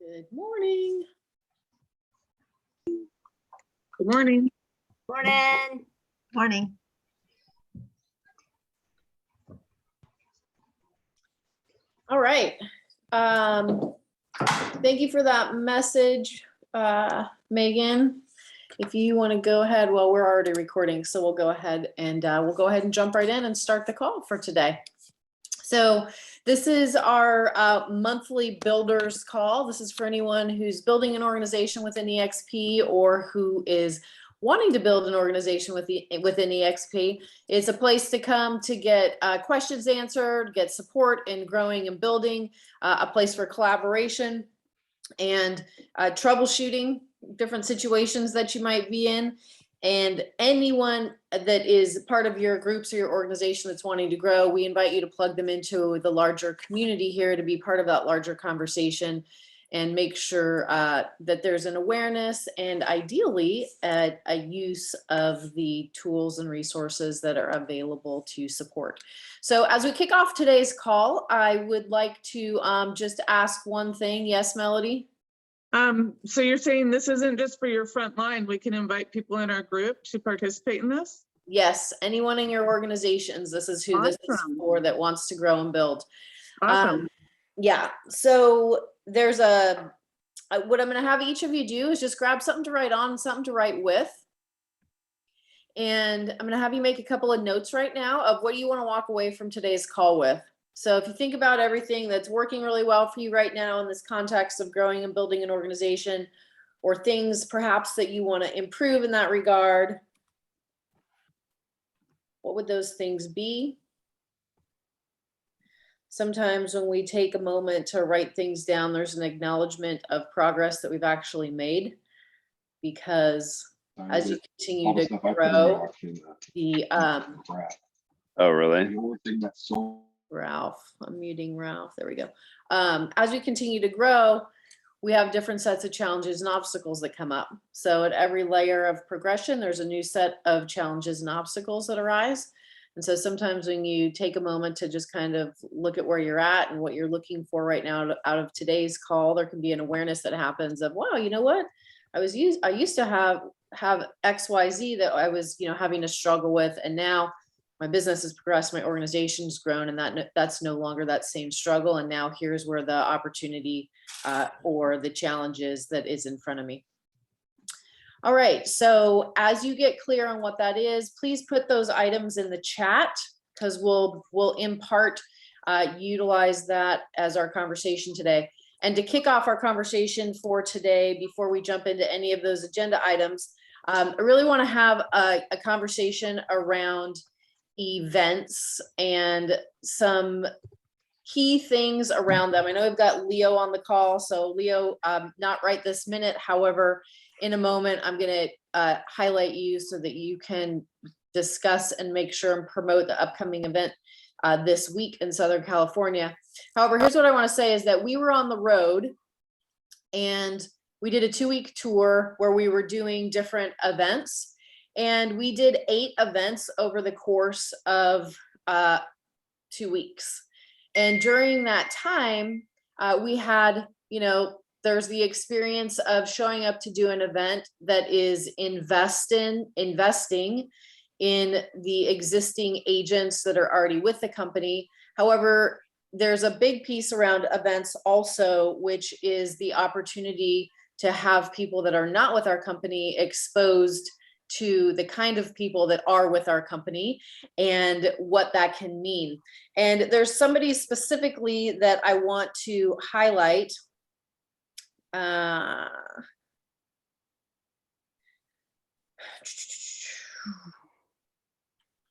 Good morning. Good morning. Morning. Morning. All right. Thank you for that message, Megan. If you want to go ahead, well, we're already recording, so we'll go ahead and jump right in and start the call for today. So this is our monthly builders call. This is for anyone who's building an organization within EXP or who is wanting to build an organization within EXP. It's a place to come to get questions answered, get support in growing and building, a place for collaboration and troubleshooting different situations that you might be in. And anyone that is part of your groups or your organization that's wanting to grow, we invite you to plug them into the larger community here to be part of that larger conversation and make sure that there's an awareness and ideally a use of the tools and resources that are available to support. So as we kick off today's call, I would like to just ask one thing. Yes, Melody? So you're saying this isn't just for your front line. We can invite people in our group to participate in this? Yes, anyone in your organizations, this is who this is Awesome. for that wants to grow and build. Awesome. Yeah, so there's what I'm going to have each of you do is just grab something to write on, something to write with. And I'm going to have you make a couple of notes right now of what you want to walk away from today's call with. So if you think about everything that's working really well for you right now in this context of growing and building an organization, or things perhaps that you want to improve in that regard, what would those things be? Sometimes when we take a moment to write things down, there's an acknowledgement of progress that we've actually made, because as you continue to grow, the Oh, really? The only thing that's so Ralph, I'm muting Ralph. There we go. As we continue to grow, we have different sets of challenges and obstacles that come up. So at every layer of progression, there's a new set of challenges and obstacles that arise. And so sometimes when you take a moment to just kind of look at where you're at and what you're looking for right now out of today's call, there can be an awareness that happens of, wow, you know what? I used to have XYZ that I was, having to struggle with, and now my business has progressed, my organization's grown, and that's no longer that same struggle. And now here's where the opportunity or the challenges that is in front of me. All right, so as you get clear on what that is, please put those items in the chat, because we'll in part utilize that as our conversation today. And to kick off our conversation for today, before we jump into any of those agenda items, I really want to have a conversation around events and some key things around them. I know we've got Leo on the call, so Leo, not right this minute. However, in a moment, I'm going to highlight you so that you can discuss and make sure and promote the upcoming event this week in Southern California. However, here's what I want to say is that we were on the road and we did a 2-week tour where we were doing different events. And we did 8 events over the course of 2 weeks. And during that time, we had, there's the experience of showing up to do an event that is investing in the existing agents that are already with the company. However, there's a big piece around events also, which is the opportunity to have people that are not with our company exposed to the kind of people that are with our company and what that can mean. And there's somebody specifically that I want to highlight.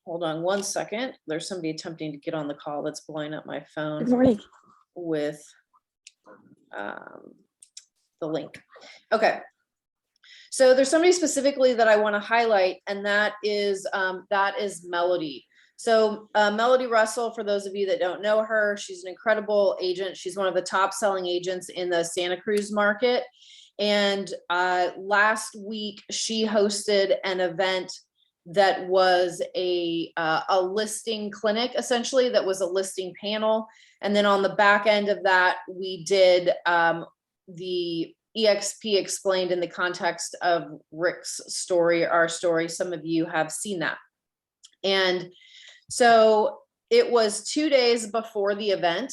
Hold on one second. There's somebody attempting to get on the call that's blowing up my phone. Good morning. With the link. Okay. So there's somebody specifically that I want to highlight, and that is Melody. So Melody Russell, for those of you that don't know her, she's an incredible agent. She's one of the top selling agents in the Santa Cruz market. And last week she hosted an event that was a listing clinic, essentially, that was a listing panel. And then on the back end of that, we did the EXP explained in the context of Rick's story, our story. Some of you have seen that. And so it was 2 days before the event,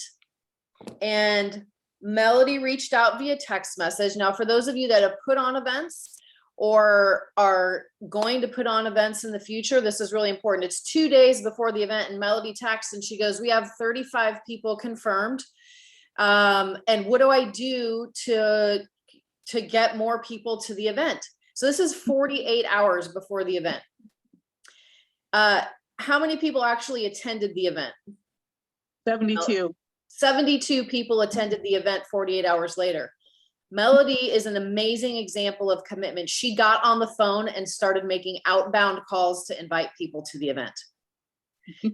and Melody reached out via text message. Now, for those of you that have put on events or are going to put on events in the future, this is really important. It's 2 days before the event, and Melody texts and she goes, "We have 35 people confirmed. And what do I do to get more people to the event?" So this is 48 hours before the event. How many people actually attended the event? 72. 72 people attended the event 48 hours later. Melody is an amazing example of commitment. She got on the phone and started making outbound calls to invite people to the event.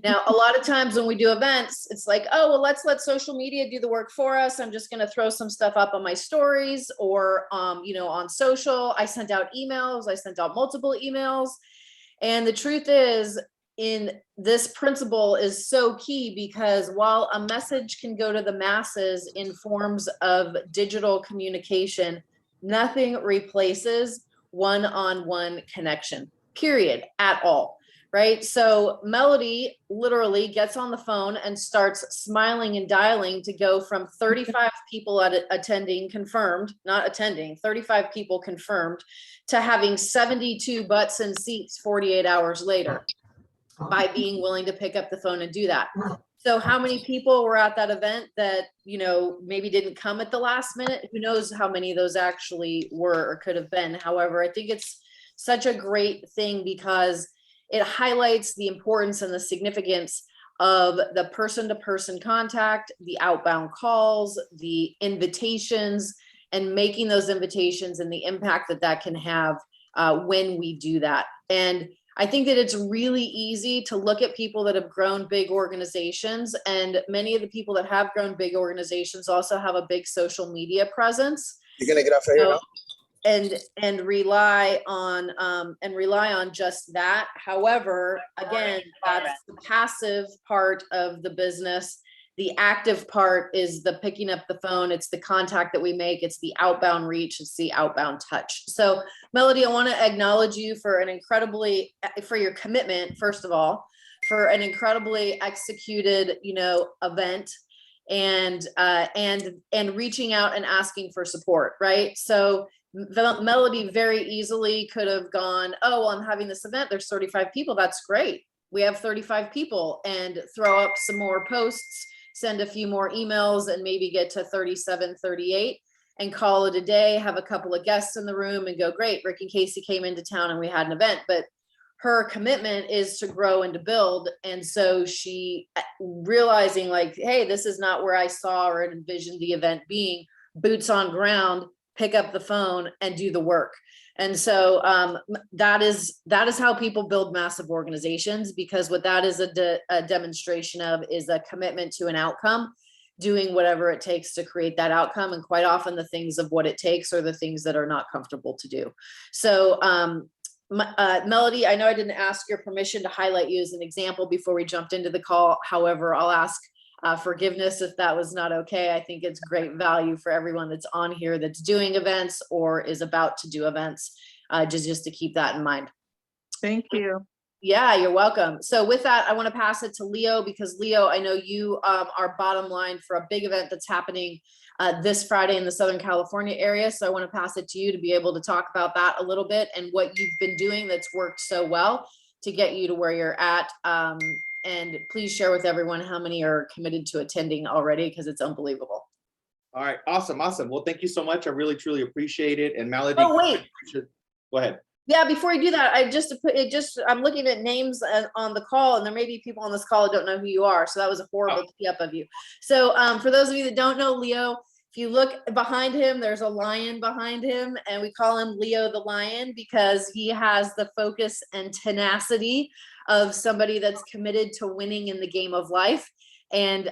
Now, a lot of times when we do events, it's like, oh, well, let's let social media do the work for us. I'm just going to throw some stuff up on my stories or, on social. I sent out emails. I sent out multiple emails. And the truth is, in this principle is so key, because while a message can go to the masses in forms of digital communication, nothing replaces one-on-one connection, period, at all. Right? So Melody literally gets on the phone and starts smiling and dialing to go from 35 people attending confirmed, not attending, 35 people confirmed, to having 72 butts and seats 48 hours later, by being willing to pick up the phone and do that. So how many people were at that event that, maybe didn't come at the last minute? Who knows how many of those actually were or could have been. However, I think it's such a great thing because it highlights the importance and the significance of the person-to-person contact, the outbound calls, the invitations, and making those invitations and the impact that that can have when we do that. And I think that it's really easy to look at people that have grown big organizations, and many of the people that have grown big organizations also have a big social media presence. You're gonna get off of here now? And rely on just that. However, again, that's the passive part of the business. The active part is the picking up the phone. It's the contact that we make. It's the outbound reach. It's the outbound touch. So Melody, I want to acknowledge you for for your commitment, first of all, for an incredibly executed, event, and reaching out and asking for support, right? So Melody very easily could have gone, oh, well, I'm having this event. There's 35 people. That's great. We have 35 people, and throw up some more posts, send a few more emails, and maybe get to 37, 38 and call it a day, have a couple of guests in the room and go, great, Rick and Casey came into town and we had an event. But her commitment is to grow and to build. And so she realizing like, hey, this is not where I saw or envisioned the event being. Boots on ground, pick up the phone and do the work. And so that is how people build massive organizations, because what that is a demonstration of is a commitment to an outcome, doing whatever it takes to create that outcome. And quite often the things of what it takes are the things that are not comfortable to do. So Melody, I know I didn't ask your permission to highlight you as an example before we jumped into the call. However, I'll ask forgiveness if that was not okay. I think it's great value for everyone that's on here that's doing events or is about to do events, just to keep that in mind. Thank you. Yeah, you're welcome. So with that, I want to pass it to Leo, because Leo, I know you are bottom line for a big event that's happening this Friday in the Southern California area. So I want to pass it to you to be able to talk about that a little bit and what you've been doing that's worked so well to get you to where you're at. And please share with everyone how many are committed to attending already, because it's unbelievable. All right, awesome. Well, thank you so much. I really, truly appreciate it. And Melody, Oh, wait. Go ahead. Yeah, before you do that, I'm looking at names on the call, and there may be people on this call who don't know who you are. So that was a horrible tee up of you. So for those of you that don't know Leo, if you look behind him, there's a lion behind him, and we call him Leo the Lion because he has the focus and tenacity of somebody that's committed to winning in the game of life and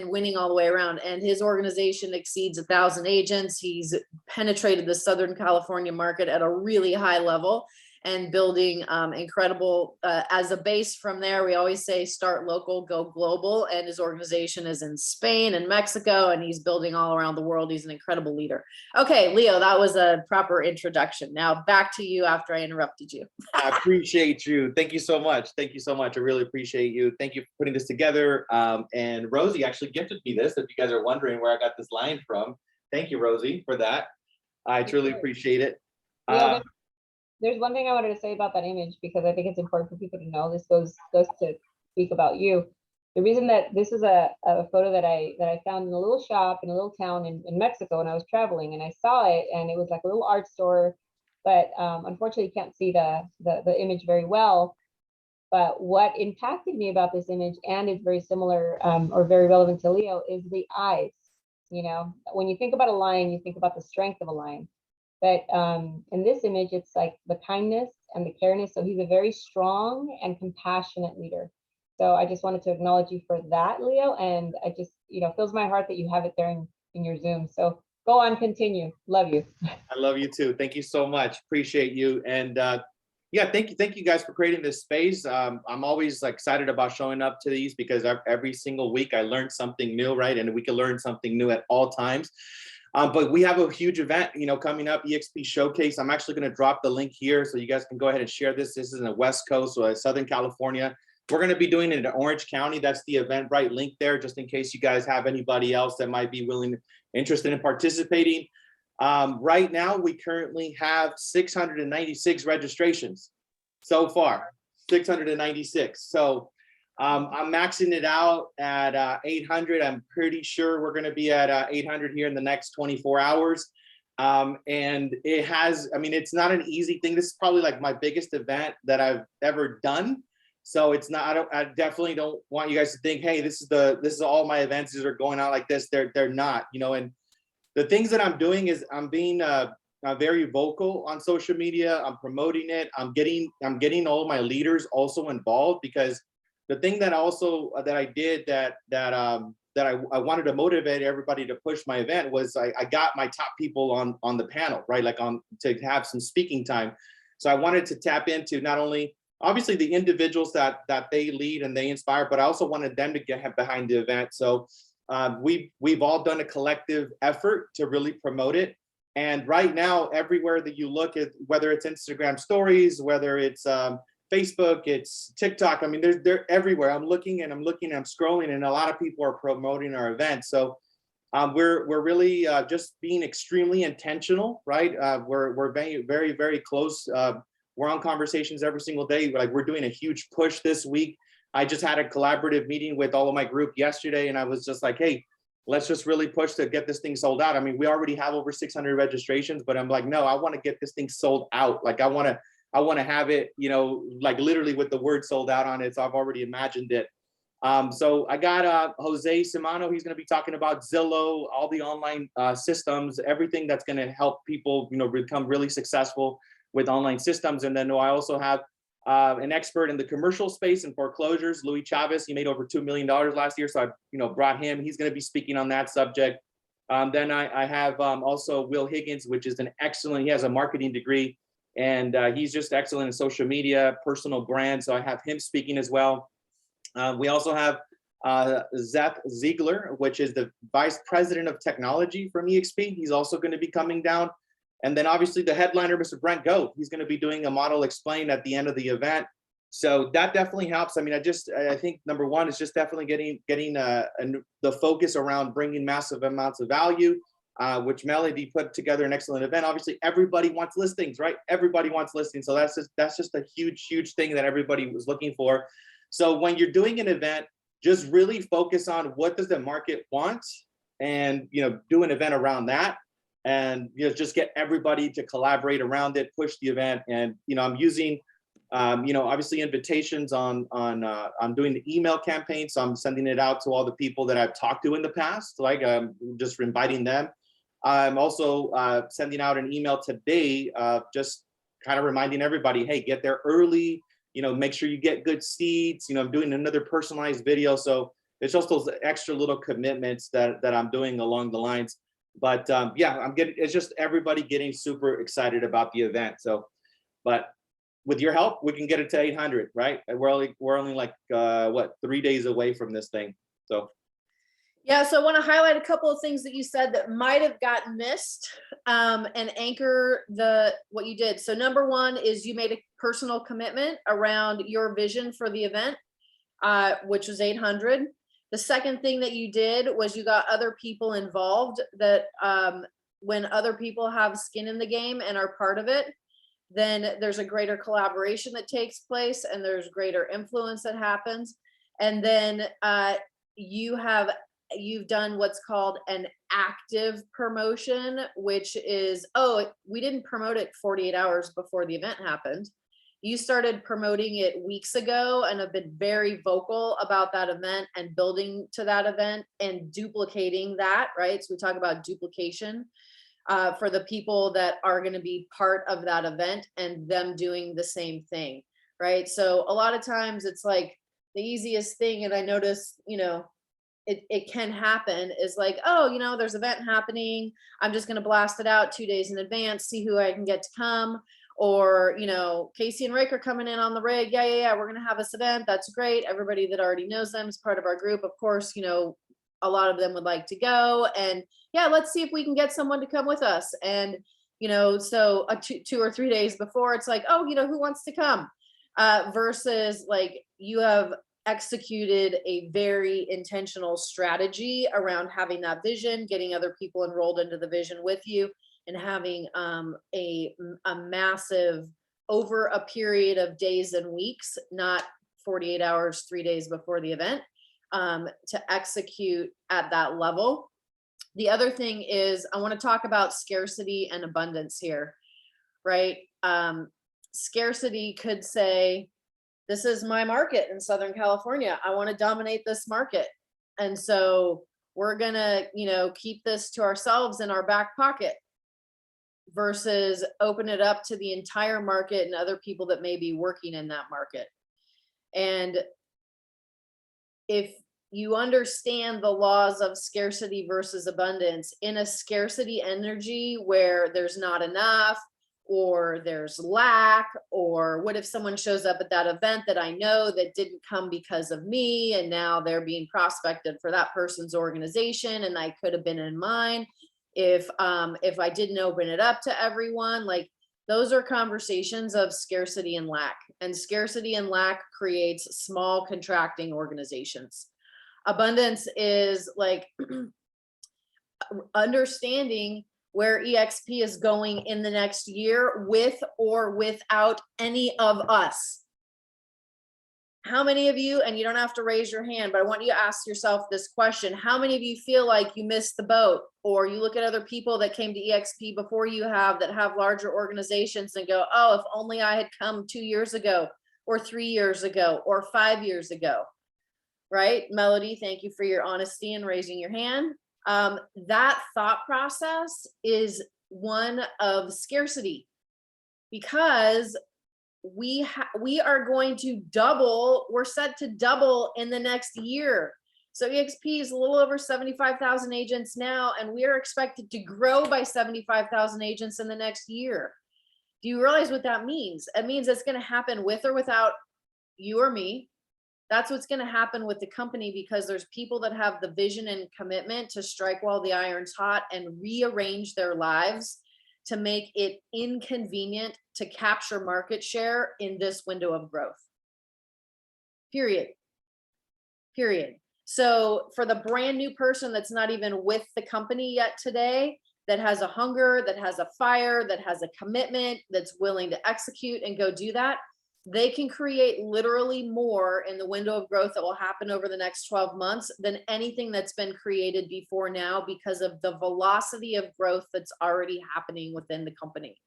winning all the way around. And his organization exceeds 1,000 agents. He's penetrated the Southern California market at a really high level. and building incredible, as a base from there, we always say start local, go global. And his organization is in Spain and Mexico, and he's building all around the world. He's an incredible leader. Okay, Leo, that was a proper introduction. Now back to you after I interrupted you. I appreciate you. Thank you so much. Thank you so much. I really appreciate you. Thank you for putting this together. And Rosie actually gifted me this, if you guys are wondering where I got this line from. Thank you, Rosie, for that. I truly appreciate it. Yeah, there's one thing I wanted to say about that image, because I think it's important for people to know. This goes to speak about you. The reason that this is a photo that I found in a little shop in a little town in Mexico when I was traveling, and I saw it, and it was like a little art store, but unfortunately you can't see the image very well. But what impacted me about this image, and is very similar or very relevant to Leo, is the eyes. You know, when you think about a lion, you think about the strength of a lion. But in this image, it's like the kindness and the careness. So he's a very strong and compassionate leader. So I just wanted to acknowledge you for that, Leo. And I just, fills my heart that you have it there in your Zoom. So go on, continue. Love you. I love you too. Thank you so much. Appreciate you. And yeah, thank you guys for creating this space. I'm always excited about showing up to these, because every single week I learn something new, right? And we can learn something new at all times. But we have a huge event, coming up, EXP Showcase. I'm actually going to drop the link here so you guys can go ahead and share this. This is in the West Coast, so Southern California. We're going to be doing it in Orange County. That's the Eventbrite link there, just in case you guys have anybody else that might be interested in participating. Right now, we currently have 696 registrations so far, 696. So I'm maxing it out at 800. I'm pretty sure we're going to be at 800 here in the next 24 hours. And it has, it's not an easy thing. This is probably like my biggest event that I've ever done. So it's not, I definitely don't want you guys to think, hey, this is all my events are going out like this. They're not, and the things that I'm doing is I'm being very vocal on social media. I'm promoting it. I'm getting all of my leaders also involved, because the thing that I did that I wanted to motivate everybody to push my event was I got my top people on the panel, right? To have some speaking time. So I wanted to tap into not only obviously the individuals that they lead and they inspire, but I also wanted them to get behind the event. So we've all done a collective effort to really promote it. And right now, everywhere that you look at, whether it's Instagram stories, whether it's Facebook, it's TikTok, they're everywhere. I'm looking, I'm scrolling, and a lot of people are promoting our event. So we're really just being extremely intentional, right? We're very, very, very close. We're on conversations every single day. We're doing a huge push this week. I just had a collaborative meeting with all of my group yesterday, and I was just like, hey, let's just really push to get this thing sold out. We already have over 600 registrations, but I'm like, no, I want to get this thing sold out. I want to have it, literally with the word sold out on it. So I've already imagined it. So I got Jose Simano. He's going to be talking about Zillow, all the online systems, everything that's going to help people, become really successful with online systems. And then I also have an expert in the commercial space and foreclosures, Louis Chavez. He made over $2 million last year. So I, brought him. He's going to be speaking on that subject. Then I have also Will Higgins, which is he has a marketing degree, and he's just excellent in social media, personal brand. So I have him speaking as well. We also have Zeth Ziegler, which is the Vice President of Technology from EXP. He's also going to be coming down. And then obviously the headliner, Mr. Brent Goat, he's going to be doing a model explain at the end of the event. So that definitely helps. I think number one is just definitely getting the focus around bringing massive amounts of value, which Melody put together an excellent event. Obviously, everybody wants listings, right? Everybody wants listings. So that's just a huge thing that everybody was looking for. So when you're doing an event, just really focus on what does the market want, and do an event around that. And just get everybody to collaborate around it, push the event. And I'm using obviously invitations on I'm doing the email campaign, so I'm sending it out to all the people that I've talked to in the past, just inviting them. I'm also sending out an email today, just kind of reminding everybody, hey, get there early, make sure you get good seats. I'm doing another personalized video, so it's just those extra little commitments that I'm doing along the lines. But yeah, it's just everybody getting super excited about the event. So, but with your help, we can get it to 800, right? And we're only like, what, 3 days away from this thing. So, Yeah, so I want to highlight a couple of things that you said that might have gotten missed, and anchor what you did. So number one is you made a personal commitment around your vision for the event, which was 800. The second thing that you did was you got other people involved that, when other people have skin in the game and are part of it, then there's a greater collaboration that takes place and there's greater influence that happens. And then you've done what's called an active promotion, which is, we didn't promote it 48 hours before the event happened. You started promoting it weeks ago and have been very vocal about that event and building to that event and duplicating that, right? So we talk about duplication for the people that are going to be part of that event and them doing the same thing, right? So a lot of times it's like the easiest thing, and I notice, it can happen, is like, there's an event happening, I'm just going to blast it out 2 days in advance, see who I can get to come. Or, Casey and Rick are coming in on the rig. Yeah. We're going to have this event. That's great. Everybody that already knows them is part of our group. Of course, a lot of them would like to go, and yeah, let's see if we can get someone to come with us. And, so 2 or 3 days before, it's like, who wants to come? Versus like you have executed a very intentional strategy around having that vision, getting other people enrolled into the vision with you, and having a massive, over a period of days and weeks, not 48 hours, 3 days before the event, to execute at that level. The other thing is I want to talk about scarcity and abundance here, right? Scarcity could say, this is my market in Southern California. I want to dominate this market. And so we're going to, keep this to ourselves in our back pocket, versus open it up to the entire market and other people that may be working in that market. And if you understand the laws of scarcity versus abundance, in a scarcity energy where there's not enough, or there's lack, or what if someone shows up at that event that I know that didn't come because of me, and now they're being prospected for that person's organization and I could have been in mine. If I didn't open it up to everyone, like those are conversations of scarcity and lack, and scarcity and lack creates small contracting organizations. Abundance is like understanding where EXP is going in the next year with or without any of us. How many of you, and you don't have to raise your hand, but I want you to ask yourself this question. How many of you feel like you missed the boat, or you look at other people that came to EXP before you have, that have larger organizations, and go, if only I had come 2 years ago, or 3 years ago, or 5 years ago, right? Melody, thank you for your honesty and raising your hand. That thought process is one of scarcity, because we are going to double, we're set to double in the next year. So EXP is a little over 75,000 agents now, and we are expected to grow by 75,000 agents in the next year. Do you realize what that means? It means it's going to happen with or without you or me. That's what's going to happen with the company, because there's people that have the vision and commitment to strike while the iron's hot and rearrange their lives to make it inconvenient to capture market share in this window of growth. Period. So for the brand new person that's not even with the company yet today, that has a hunger, that has a fire, that has a commitment, that's willing to execute and go do that, they can create literally more in the window of growth that will happen over the next 12 months than anything that's been created before now, because of the velocity of growth that's already happening within the company.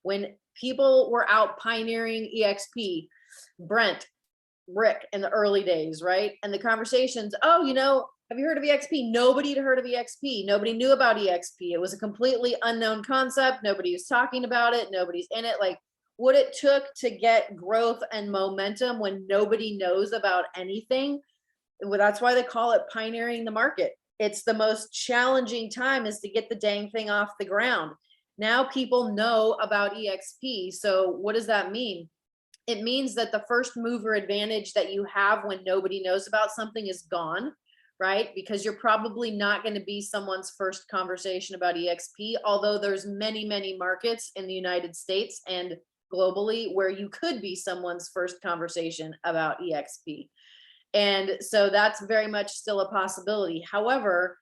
When people were out pioneering EXP, Brent, Rick in the early days, right? And the conversations, have you heard of EXP? Nobody had heard of EXP. Nobody knew about EXP. It was a completely unknown concept. Nobody was talking about it. Nobody's in it. Like, what it took to get growth and momentum when nobody knows about anything. Well, that's why they call it pioneering the market. It's the most challenging time, is to get the dang thing off the ground. Now people know about EXP. So what does that mean? it means that the first mover advantage that you have when nobody knows about something is gone, right? Because you're probably not going to be someone's first conversation about EXP, although there's many, many markets in the United States and globally where you could be someone's first conversation about EXP. And so that's very much still a possibility. However,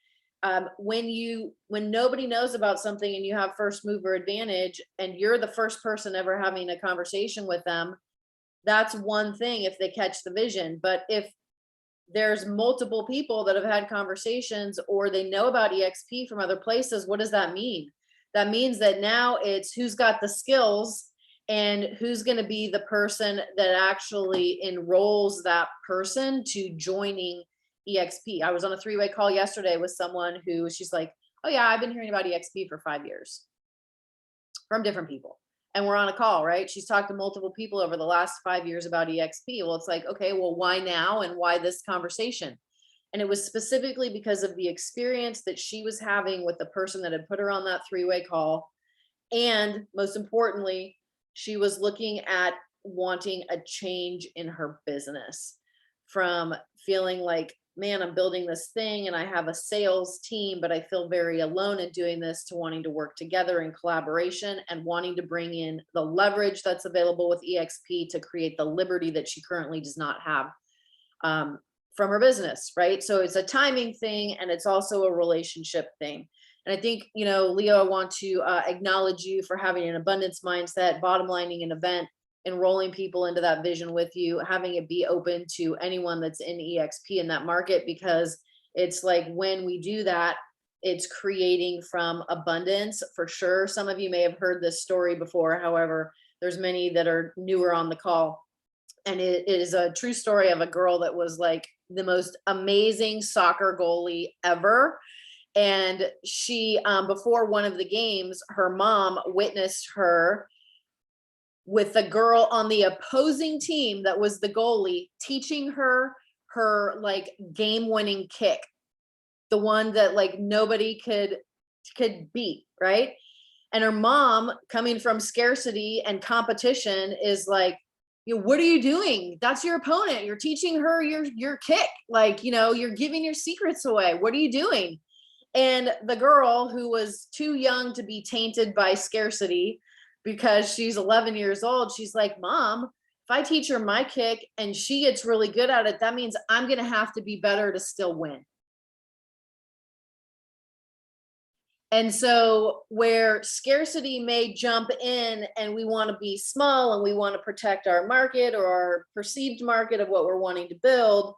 when nobody knows about something and you have first mover advantage and you're the first person ever having a conversation with them, that's one thing if they catch the vision. But if there's multiple people that have had conversations or they know about EXP from other places, what does that mean? That means that now it's who's got the skills and who's going to be the person that actually enrolls that person to joining EXP. I was on a 3-way call yesterday with someone who she's like, oh yeah, I've been hearing about EXP for 5 years from different people. And we're on a call, right? She's talked to multiple people over the last 5 years about EXP. Well, it's like, okay, well, why now and why this conversation? And it was specifically because of the experience that she was having with the person that had put her on that 3-way call. And most importantly, she was looking at wanting a change in her business from feeling like, man, I'm building this thing and I have a sales team, but I feel very alone in doing this, to wanting to work together in collaboration and wanting to bring in the leverage that's available with EXP to create the liberty that she currently does not have from her business, right? So it's a timing thing and it's also a relationship thing. And I think, Leo, I want to acknowledge you for having an abundance mindset, bottom lining an event, enrolling people into that vision with you, having it be open to anyone that's in EXP in that market, because it's like when we do that, it's creating from abundance for sure. Some of you may have heard this story before. However, there's many that are newer on the call. And it is a true story of a girl that was like the most amazing soccer goalie ever. And she, before one of the games, her mom witnessed her with the girl on the opposing team that was the goalie, teaching her like game-winning kick, the one that like nobody could beat, right? And her mom, coming from scarcity and competition, is like, what are you doing? That's your opponent. You're teaching her your kick. Like, you're giving your secrets away. What are you doing? And the girl, who was too young to be tainted by scarcity because she's 11 years old, she's like, Mom, if I teach her my kick and she gets really good at it, that means I'm going to have to be better to still win. And so where scarcity may jump in and we want to be small and we want to protect our market or our perceived market of what we're wanting to build,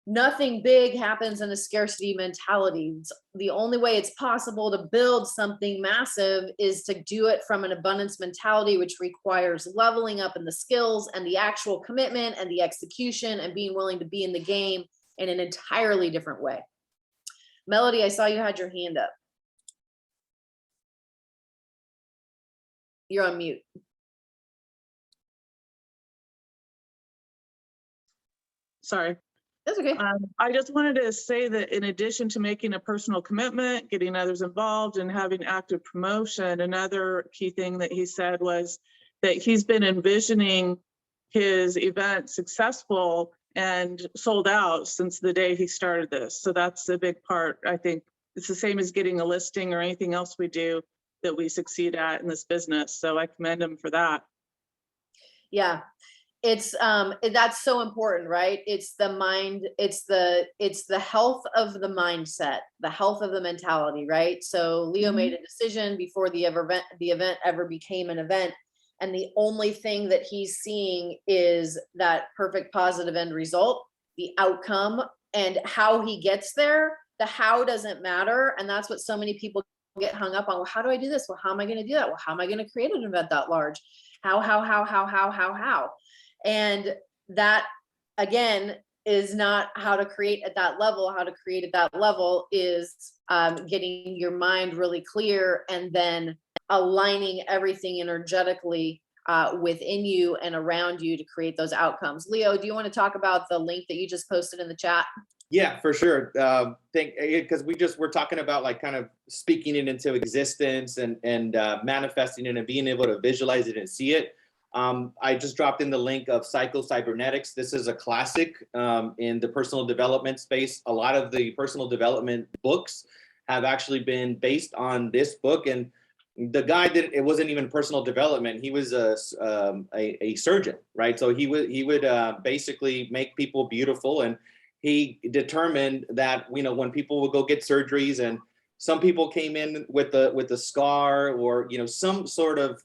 nothing big happens in a scarcity mentality. The only way it's possible to build something massive is to do it from an abundance mentality, which requires leveling up in the skills and the actual commitment and the execution and being willing to be in the game in an entirely different way. Melody, I saw you had your hand up. You're on mute. Sorry. That's okay. I just wanted to say that in addition to making a personal commitment, getting others involved, and having active promotion, another key thing that he said was that he's been envisioning his event successful and sold out since the day he started this. So that's a big part. I think it's the same as getting a listing or anything else we do that we succeed at in this business. So I commend him for that. Yeah. It's that's so important, right? It's the mind, it's the health of the mindset, the health of the mentality, right? So Leo made a decision before the event ever became an event. And the only thing that he's seeing is that perfect positive end result, the outcome, and how he gets there. The how doesn't matter. And that's what so many people get hung up on. Well, how do I do this? Well, how am I going to do that? Well, how am I going to create an event that large? How? And that, again, is not how to create at that level. How to create at that level is getting your mind really clear and then aligning everything energetically within you and around you to create those outcomes. Leo, do you want to talk about the link that you just posted in the chat? Yeah, for sure. Because we're talking about like kind of speaking it into existence and manifesting it and being able to visualize it and see it. I just dropped in the link of Psycho Cybernetics. This is a classic in the personal development space. A lot of the personal development books have actually been based on this book. And the guy did it wasn't even personal development. He was a surgeon, right? So he would basically make people beautiful, and he determined that, you know, when people would go get surgeries, and some people came in with a scar, or, you know, some sort of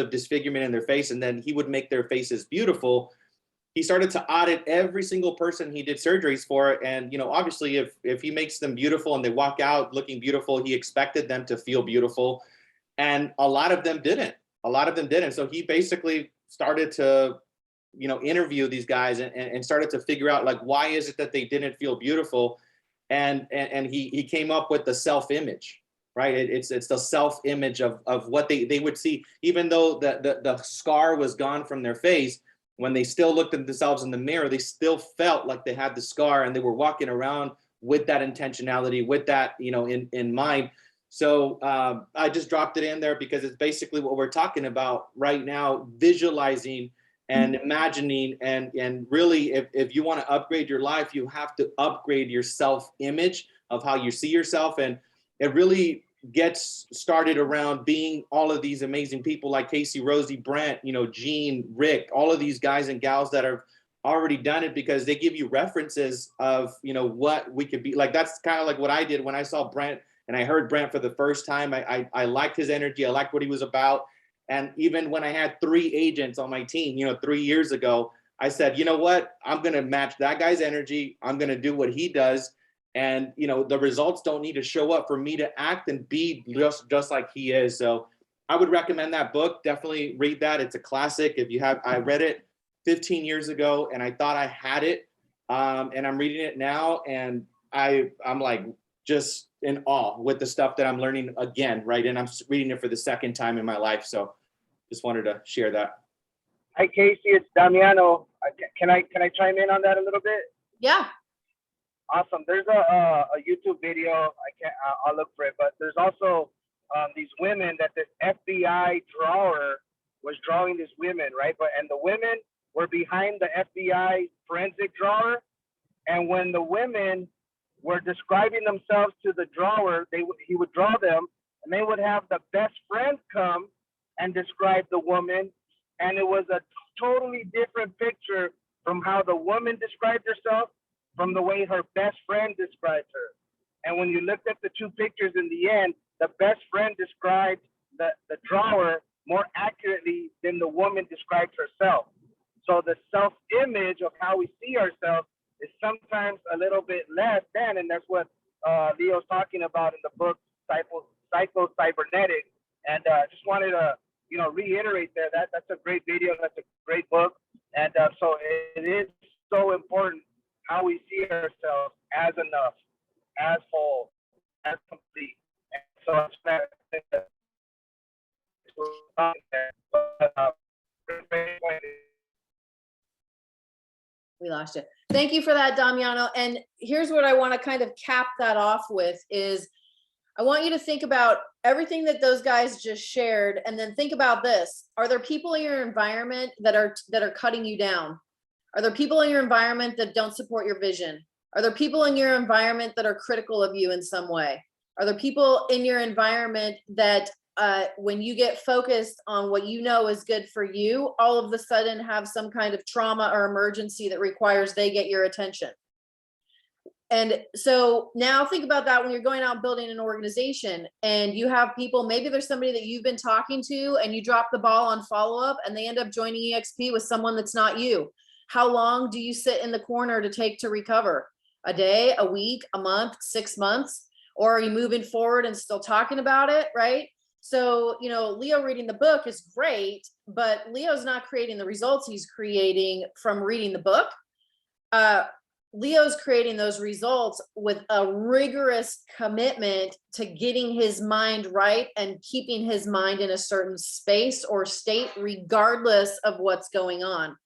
disfigurement in their face, and then he would make their faces beautiful. He started to audit every single person he did surgeries for, and, you know, obviously if he makes them beautiful and they walk out looking beautiful, he expected them to feel beautiful, and a lot of them didn't. So he basically started to, you know, interview these guys and started to figure out, like, why is it that they didn't feel beautiful? And he came up with the self-image, right? It's the self-image of what they would see, even though the scar was gone from their face. When they still looked at themselves in the mirror, they still felt like they had the scar, and they were walking around with that intentionality, with that, you know, in mind. So I just dropped it in there because it's basically what we're talking about right now: visualizing and imagining, and really, if you want to upgrade your life, you have to upgrade your self-image of how you see yourself. And it really gets started around being all of these amazing people like Casey, Rosie, Brent, you know, Gene, Rick, all of these guys and gals that have already done it, because they give you references of, you know, what we could be like. That's kind of like what I did when I saw Brent and I heard Brent for the first time. I liked his energy. I liked what he was about. And even when I had 3 agents on my team, you know, 3 years ago, I said, you know what, I'm going to match that guy's energy. I'm going to do what he does. And, you know, the results don't need to show up for me to act and be just like he is. So I would recommend that book. Definitely read that. It's a classic. If you have, I read it 15 years ago and I thought I had it. And I'm reading it now, and I'm like just in awe with the stuff that I'm learning again, right? And I'm reading it for the second time in my life. So just wanted to share that. Hi, Casey, it's Damiano. Can I chime in on that a little bit? Yeah. Awesome. There's a YouTube video. I'll look for it, but there's also these women that the FBI drawer was drawing these women, right? And the women were behind the FBI forensic drawer. And when the women were describing themselves to the drawer, he would draw them, and they would have the best friend come and describe the woman. And it was a totally different picture from how the woman described herself from the way her best friend described her. And when you looked at the 2 pictures in the end, the best friend described the drawer more accurately than the woman described herself. So the self-image of how we see ourselves is sometimes a little bit less than, and that's what Leo's talking about in the book, Psycho Cybernetics. And just wanted to, you know, reiterate there that that's a great video, that's a great book. And so it is so important how we see ourselves as enough, as whole, as complete. And so I think that We lost you. Thank you for that, Damiano. And here's what I want to kind of cap that off with is I want you to think about everything that those guys just shared, and then think about this. Are there people in your environment that are cutting you down? Are there people in your environment that don't support your vision? Are there people in your environment that are critical of you in some way? Are there people in your environment that when you get focused on what you know is good for you, all of a sudden have some kind of trauma or emergency that requires they get your attention? And so now think about that when you're going out building an organization and you have people, maybe there's somebody that you've been talking to and you drop the ball on follow-up and they end up joining EXP with someone that's not you. How long do you sit in the corner to take to recover? A day, a week, a month, 6 months? Or are you moving forward and still talking about it, right? So, you know, Leo reading the book is great, but Leo's not creating the results he's creating from reading the book. Leo's creating those results with a rigorous commitment to getting his mind right and keeping his mind in a certain space or state, regardless of what's going on.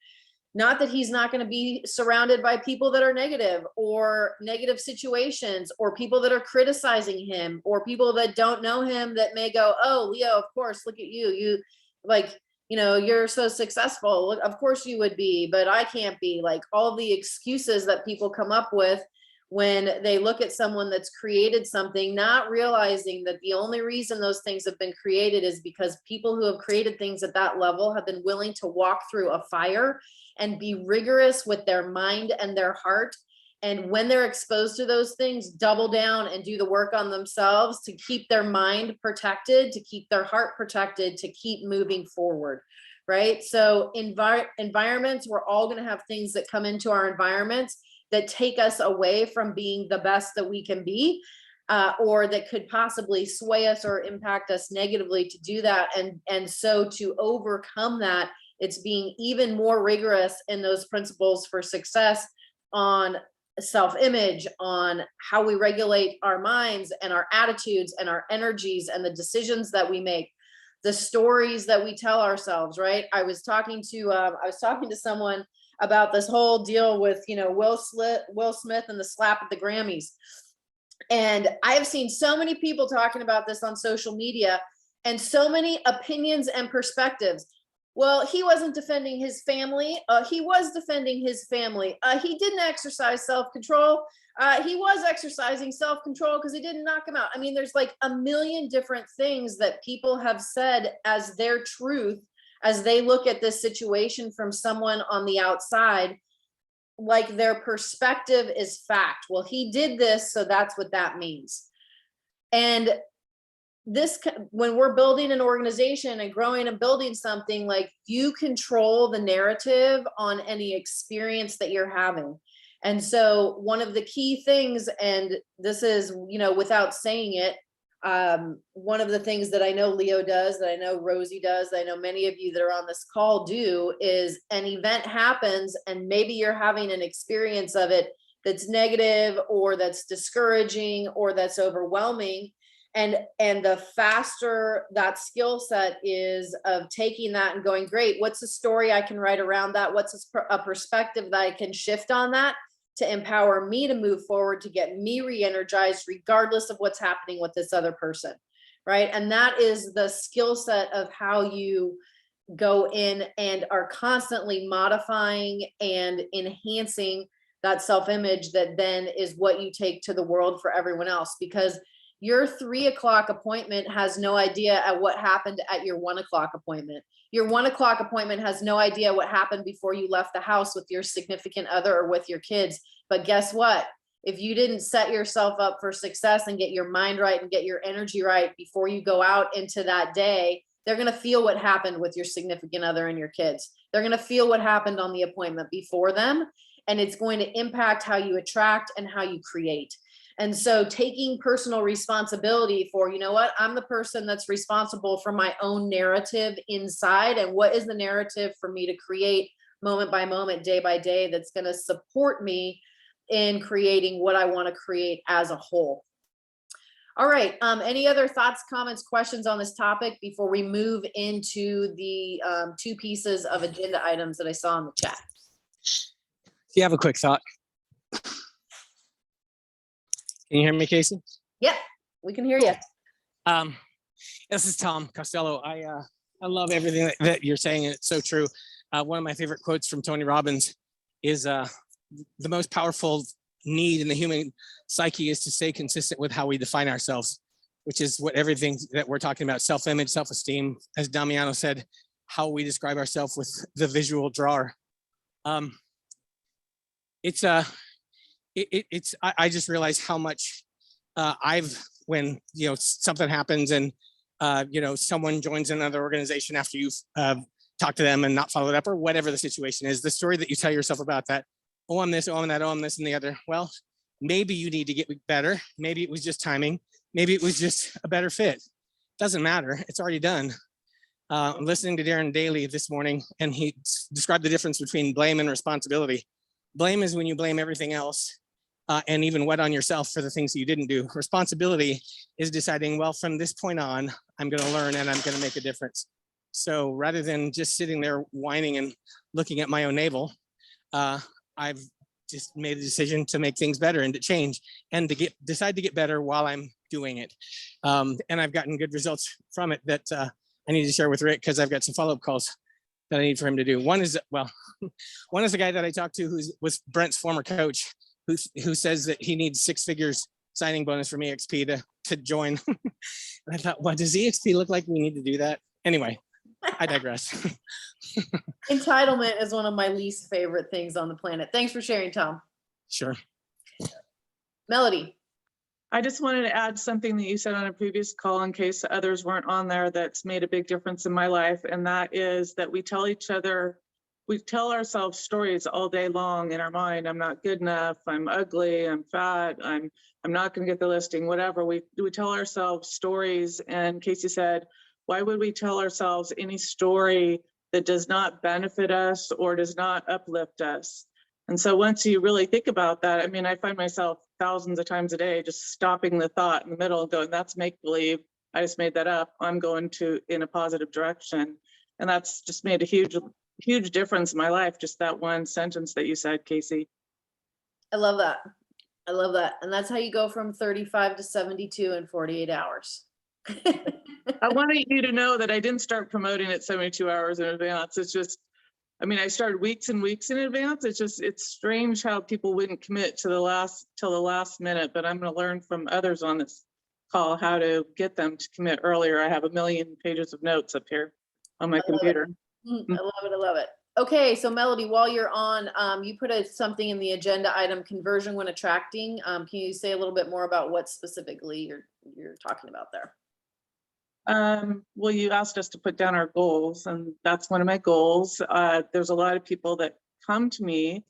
Not that he's not going to be surrounded by people that are negative or negative situations or people that are criticizing him or people that don't know him that may go, oh, Leo, of course, look at you. You like, you know, you're so successful. Look, of course you would be, but I can't be. Like all the excuses that people come up with when they look at someone that's created something, not realizing that the only reason those things have been created is because people who have created things at that level have been willing to walk through a fire and be rigorous with their mind and their heart. And when they're exposed to those things, double down and do the work on themselves to keep their mind protected, to keep their heart protected, to keep moving forward, right? So environments, we're all going to have things that come into our environments that take us away from being the best that we can be, or that could possibly sway us or impact us negatively to do that. And so to overcome that, it's being even more rigorous in those principles for success on self-image, on how we regulate our minds and our attitudes and our energies and the decisions that we make, the stories that we tell ourselves, right? I was talking to someone about this whole deal with, you know, Will Smith and the slap at the Grammys. And I have seen so many people talking about this on social media and so many opinions and perspectives. Well, he wasn't defending his family. He was defending his family. He didn't exercise self-control. He was exercising self-control because he didn't knock him out. I mean, there's like a million different things that people have said as their truth as they look at this situation from someone on the outside, like their perspective is fact. Well, he did this, so that's what that means. And this, when we're building an organization and growing and building something, like you control the narrative on any experience that you're having. And so one of the key things, and this is, you know, without saying it, one of the things that I know Leo does, that I know Rosie does, that I know many of you that are on this call do, is an event happens and maybe you're having an experience of it that's negative or that's discouraging or that's overwhelming. And the faster that skill set is of taking that and going, great, what's a story I can write around that? What's a perspective that I can shift on that to empower me to move forward, to get me re-energized, regardless of what's happening with this other person, right? And that is the skill set of how you go in and are constantly modifying and enhancing that self-image that then is what you take to the world for everyone else. Because your 3 o'clock appointment has no idea at what happened at your 1 o'clock appointment. Your 1 o'clock appointment has no idea what happened before you left the house with your significant other or with your kids. But guess what? If you didn't set yourself up for success and get your mind right and get your energy right before you go out into that day, they're going to feel what happened with your significant other and your kids. They're going to feel what happened on the appointment before them. And it's going to impact how you attract and how you create. And so taking personal responsibility for, you know what, I'm the person that's responsible for my own narrative inside. And what is the narrative for me to create moment by moment, day by day, that's going to support me in creating what I want to create as a whole. All right. Any other thoughts, comments, questions on this topic before we move into the 2 pieces of agenda items that I saw in the chat? You have a quick thought. Can you hear me, Casey? Yep, we can hear you. This is Tom Costello. I love everything that you're saying, and it's so true. One of my favorite quotes from Tony Robbins is the most powerful need in the human psyche is to stay consistent with how we define ourselves, which is what everything that we're talking about, self-image, self-esteem, as Damiano said, how we describe ourselves with the visual drawer. I just realized how much when, you know, something happens and, you know, someone joins another organization after you've talked to them and not followed up or whatever the situation is, the story that you tell yourself about that, oh, I'm this, oh, I'm that, oh, I'm this and the other. Well, maybe you need to get better. Maybe it was just timing. Maybe it was just a better fit. Doesn't matter. It's already done. I'm listening to Darren Daly this morning, and he described the difference between blame and responsibility. Blame is when you blame everything else and even wet on yourself for the things that you didn't do. Responsibility is deciding, well, from this point on, I'm going to learn and I'm going to make a difference. So rather than just sitting there whining and looking at my own navel, I've just made a decision to make things better and to change and to decide to get better while I'm doing it. And I've gotten good results from it that I need to share with Rick because I've got some follow-up calls that I need for him to do. One is, well, one is the guy that I talked to was Brent's former coach, who says that he needs 6 figures signing bonus from EXP to join. And I thought, what does EXP look like? We need to do that. Anyway, I digress. Entitlement is one of my least favorite things on the planet. Thanks for sharing, Tom. Sure. Melody. I just wanted to add something that you said on a previous call in case others weren't on there that's made a big difference in my life. And that is that we tell ourselves stories all day long in our mind. I'm not good enough. I'm ugly. I'm fat. I'm not going to get the listing, whatever. We tell ourselves stories. And Casey said, why would we tell ourselves any story that does not benefit us or does not uplift us? And so once you really think about that, I mean, I find myself thousands of times a day just stopping the thought in the middle and going, that's make believe. I just made that up. I'm going in a positive direction. And that's just made a huge difference in my life. Just that one sentence that you said, Casey. I love that. I love that. And that's how you go from 35 to 72 in 48 hours. I wanted you to know that I didn't start promoting it 72 hours in advance. It's just, I mean, I started weeks and weeks in advance. It's strange how people wouldn't commit till the last minute, but I'm going to learn from others on this call how to get them to commit earlier. I have 1 million pages of notes up here on my computer. I love it. I love it. Okay, so Melody, while you're on, you put something in the agenda item, conversion when attracting. Can you say a little bit more about what specifically you're talking about there? Well, you asked us to put down our goals, and that's one of my goals. There's a lot of people that come to me,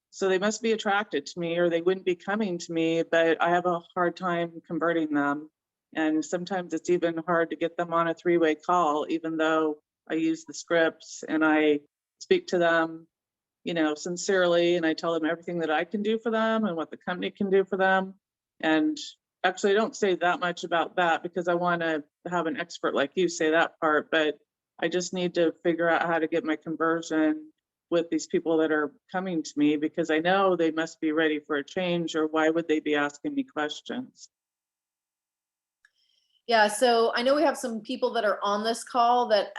so they must be attracted to me or they wouldn't be coming to me, but I have a hard time converting them. And sometimes it's even hard to get them on a 3-way call, even though I use the scripts and I speak to them, sincerely, and I tell them everything that I can do for them and what the company can do for them. And actually, I don't say that much about that because I want to have an expert like you say that part, but I just need to figure out how to get my conversion with these people that are coming to me because I know they must be ready for a change, or why would they be asking me questions? Yeah, so I know we have some people that are on this call that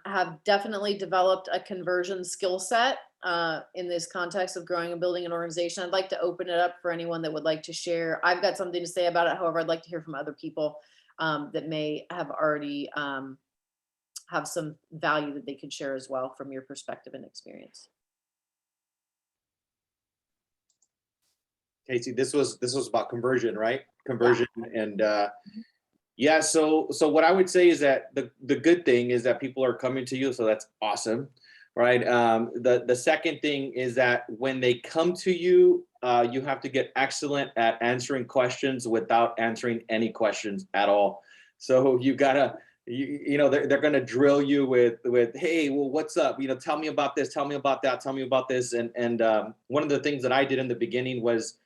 have definitely developed a conversion skill set in this context of growing and building an organization. I'd like to open it up for anyone that would like to share. I've got something to say about it. However, I'd like to hear from other people that may have already have some value that they could share as well from your perspective and experience. Casey, this was about conversion, right? Conversion. And yeah, so what I would say is that the good thing is that people are coming to you, so that's awesome, right? The second thing is that when they come to you, you have to get excellent at answering questions without answering any questions at all. So you gotta, they're gonna drill you with, hey, well, what's up? Tell me about this, tell me about that, tell me about this. And one of the things that I did in the beginning was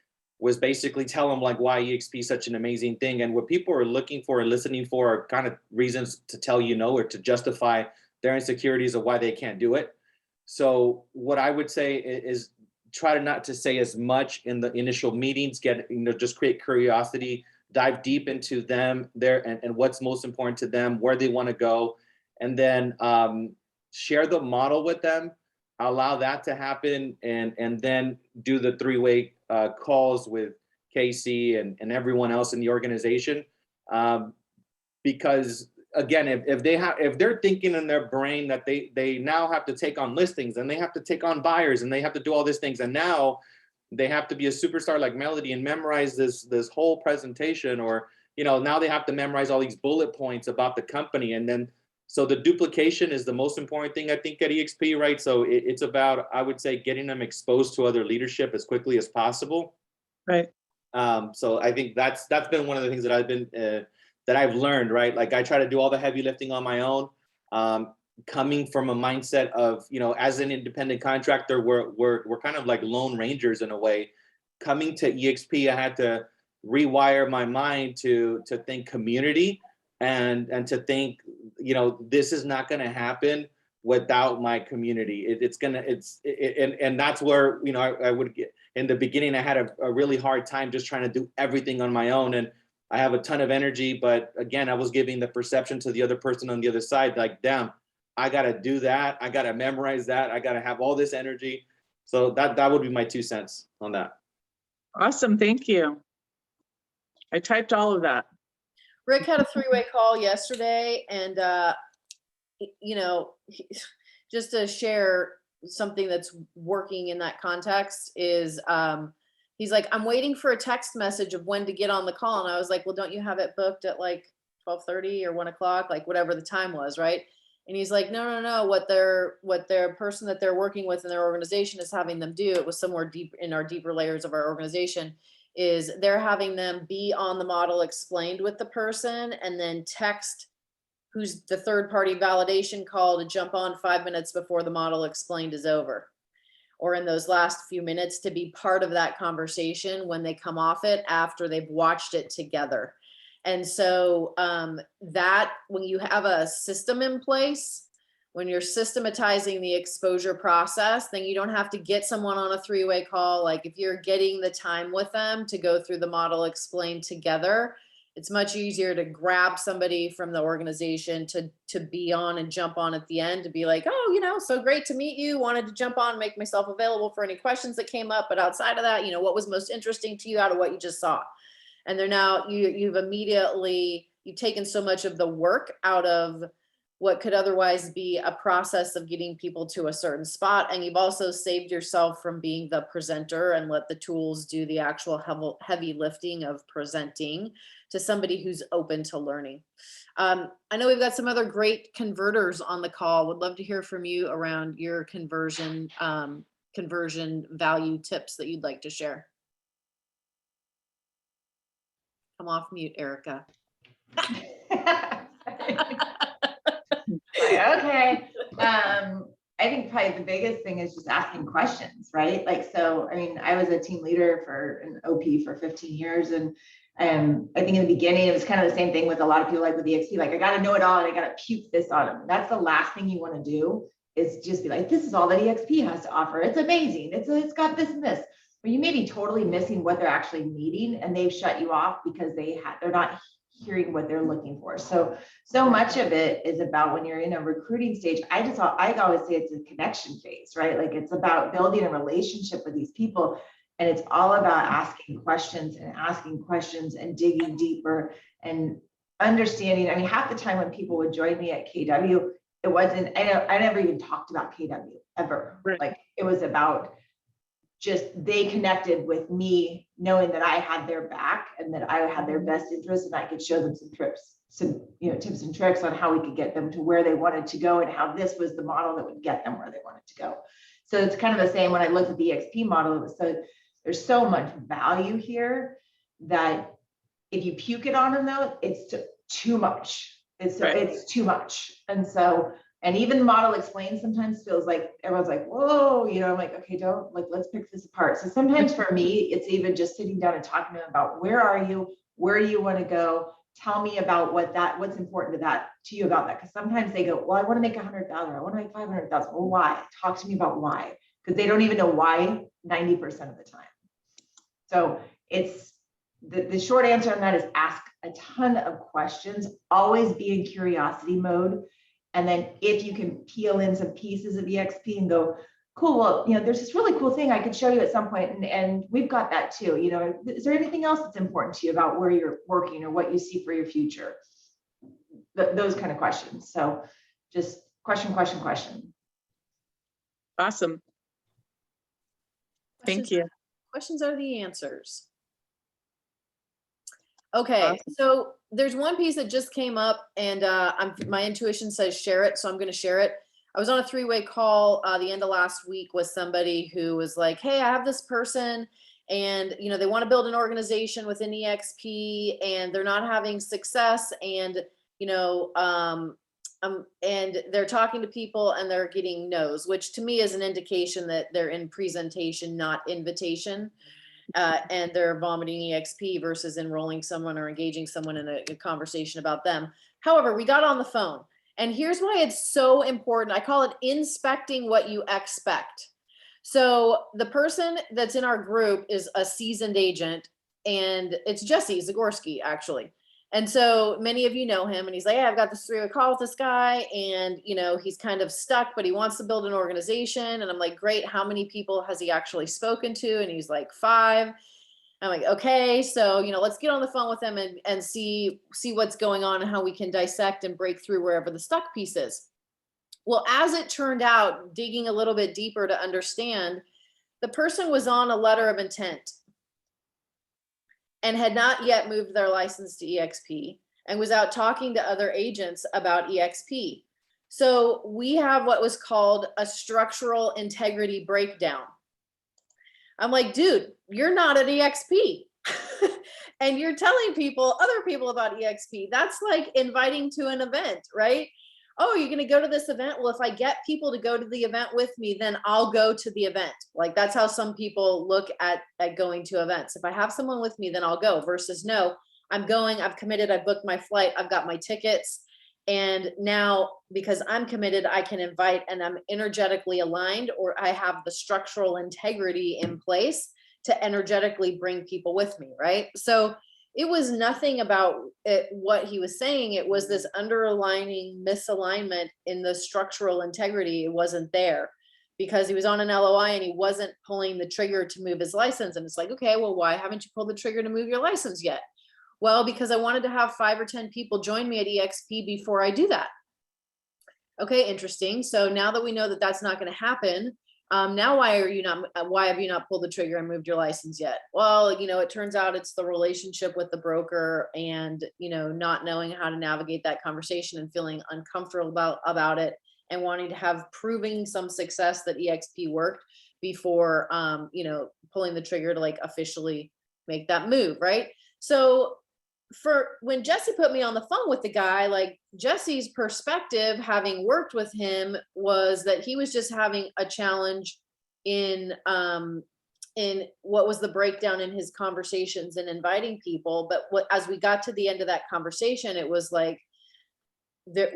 basically tell them like why EXP is such an amazing thing. And what people are looking for and listening for are kind of reasons to tell or to justify their insecurities of why they can't do it. So what I would say is try not to say as much in the initial meetings, just create curiosity, dive deep into them and what's most important to them, where they want to go, and then share the model with them, allow that to happen, and then do the 3-way calls with Casey and everyone else in the organization. Because again, if they're thinking in their brain that they now have to take on listings and they have to take on buyers and they have to do all these things, and now they have to be a superstar like Melody and memorize this whole presentation, or now they have to memorize all these bullet points about the company. And then so the duplication is the most important thing, I think, at EXP, right? So it's about, I would say, getting them exposed to other leadership as quickly as possible. Right. So I think that's been one of the things that I've learned, right? Like I try to do all the heavy lifting on my own, coming from a mindset of, as an independent contractor, we're kind of like lone rangers in a way. Coming to EXP, I had to rewire my mind to think community and to think, this is not going to happen without my community. And that's where, I would get in the beginning, I had a really hard time just trying to do everything on my own. And I have a ton of energy, but again, I was giving the perception to the other person on the other side, like, damn, I got to do that. I got to memorize that. I got to have all this energy. So that would be my 2 cents on that. Awesome, thank you. I typed all of that. Rick had a three-way call yesterday, and you know, just to share something that's working in that context is he's like, I'm waiting for a text message of when to get on the call. And I was like, well, don't you have it booked at like 12:30 or 1 o'clock, like whatever the time was, right? And he's like, no, what their person that they're working with in their organization is having them do, it was somewhere deep in our deeper layers of our organization, is they're having them be on the model explained with the person and then text who's the third party validation call to jump on 5 minutes before the model explained is over. Or in those last few minutes to be part of that conversation when they come off it after they've watched it together. And so that when you have a system in place, when you're systematizing the exposure process, then you don't have to get someone on a three-way call. Like if you're getting the time with them to go through the model explained together, it's much easier to grab somebody from the organization to be on and jump on at the end to be like, oh, you know, so great to meet you. Wanted to jump on and make myself available for any questions that came up. But outside of that, you know, what was most interesting to you out of what you just saw? And they're now, you've taken so much of the work out of what could otherwise be a process of getting people to a certain spot. And you've also saved yourself from being the presenter and let the tools do the actual heavy lifting of presenting to somebody who's open to learning. I know we've got some other great converters on the call. Would love to hear from you around your conversion value tips that you'd like to share. Come off mute, Erica. Okay. I think probably the biggest thing is just asking questions, right? Like, so, I mean, I was a team leader for an OP for 15 years. And I think in the beginning, it was kind of the same thing with a lot of people like with EXP, like I got to know it all and I got to puke this on them. That's the last thing you want to do, is just be like, this is all that EXP has to offer. It's amazing. It's got this and this. But you may be totally missing what they're actually needing, and they've shut you off because they're not hearing what they're looking for. So much of it is about when you're in a recruiting stage. I always say it's a connection phase, right? Like it's about building a relationship with these people. And it's all about asking questions and digging deeper and understanding. I mean, half the time when people would join me at KW, it wasn't, I never even talked about KW ever. Right. Like it was about just they connected with me knowing that I had their back and that I had their best interest, and I could show them some tips and tricks on how we could get them to where they wanted to go and how this was the model that would get them where they wanted to go. So it's kind of the same when I looked at the EXP model. It was there's so much value here that if you puke it on them though, it's too much. It's too much. And even the model explained sometimes feels like everyone's like, whoa, you know, I'm like, okay, let's pick this apart. So sometimes for me, it's even just sitting down and talking to them about where are you, where do you want to go? Tell me about what's important to you about that. Because sometimes they go, well, I want to make 100,000. I want to make 500,000. Well, why? Talk to me about why. Because they don't even know why 90% of the time. So it's the short answer on that is ask a ton of questions, always be in curiosity mode. And then if you can peel in some pieces of EXP and go, cool, well, you know, there's this really cool thing I could show you at some point, and we've got that too. You know, is there anything else that's important to you about where you're working or what you see for your future? Those kind of questions. So just question. Awesome. Thank you. Questions are the answers. Okay, Awesome. so there's one piece that just came up, and my intuition says share it, so I'm going to share it. I was on a three-way call the end of last week with somebody who was like, hey, I have this person and, you know, they want to build an organization within EXP and they're not having success, and, you know, and they're talking to people and they're getting no's, which to me is an indication that they're in presentation, not invitation. And they're vomiting EXP versus enrolling someone or engaging someone in a conversation about them. However, we got on the phone, and here's why it's so important. I call it inspecting what you expect. So the person that's in our group is a seasoned agent, and it's Jesse Zagorski, actually. And so many of you know him, and he's like, hey, I've got this 3-way call with this guy, and he's kind of stuck, but he wants to build an organization. And I'm like, great, how many people has he actually spoken to? And he's like, 5. I'm like, okay, so let's get on the phone with him and see what's going on and how we can dissect and break through wherever the stuck piece is. Well, as it turned out, digging a little bit deeper to understand, the person was on a letter of intent and had not yet moved their license to EXP and was out talking to other agents about EXP. So we have what was called a structural integrity breakdown. I'm like, dude, you're not at EXP. And you're telling other people about EXP. That's like inviting to an event, right? Oh, you're going to go to this event? Well, if I get people to go to the event with me, then I'll go to the event. Like, that's how some people look at going to events. If I have someone with me, then I'll go, versus no, I'm going, I've committed, I booked my flight, I've got my tickets. And now, because I'm committed, I can invite, and I'm energetically aligned, or I have the structural integrity in place to energetically bring people with me, right? So it was nothing about what he was saying. It was this underlining misalignment in the structural integrity. It wasn't there because he was on an LOI and he wasn't pulling the trigger to move his license. And it's like, okay, well, why haven't you pulled the trigger to move your license yet? Well, because I wanted to have 5 or 10 people join me at EXP before I do that. Okay, interesting. So now that we know that that's not going to happen, now why have you not pulled the trigger and moved your license yet? Well, it turns out it's the relationship with the broker and, not knowing how to navigate that conversation and feeling uncomfortable about it and wanting to have proving some success that EXP worked before, pulling the trigger to like officially make that move. Right. So when Jesse put me on the phone with the guy, like Jesse's perspective, having worked with him, was that he was just having a challenge in what was the breakdown in his conversations and inviting people. But as we got to the end of that conversation, it was like